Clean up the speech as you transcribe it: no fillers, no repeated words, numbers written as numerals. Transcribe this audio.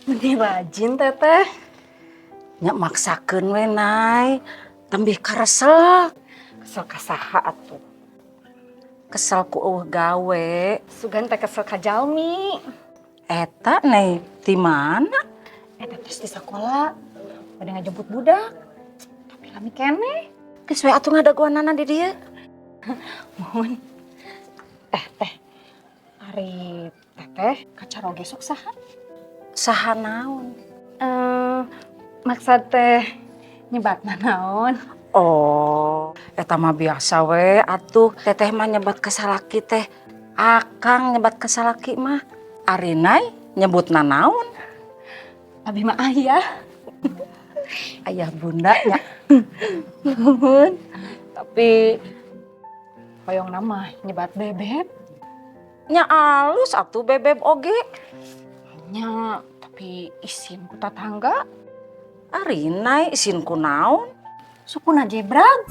Meni rajin teteh. Nya maksakeun we Nay. Tembih karesel. Kesel kasaha atuh. Kesel ku eueuh gawe. Sugan teh kesel ka jalmi. Eta Nay di mana? Eta terus di sekolah. Pada ngajemput budak. Tapi kami kene. Geus we atuh ngadaguanana di dieu. Mohon. Teh. Ari teteh kacaroge sok saha? Saha naon? Maksud teh nyebatna naon? Oh, eta mah biasa we atuh. Teteh mah nyebat ka salaki teh. Akang nyebat ka salaki mah. Ari Nay nyebutna naon? Abi mah ayah. Ayah bunda nya. Nuhun. Tapi hoyong nama nyebat bebek. Nya alus atuh bebeb oge. Nya tapi isin ku tetangga. Ari Nay isin ku naon? Sukuna jebrag.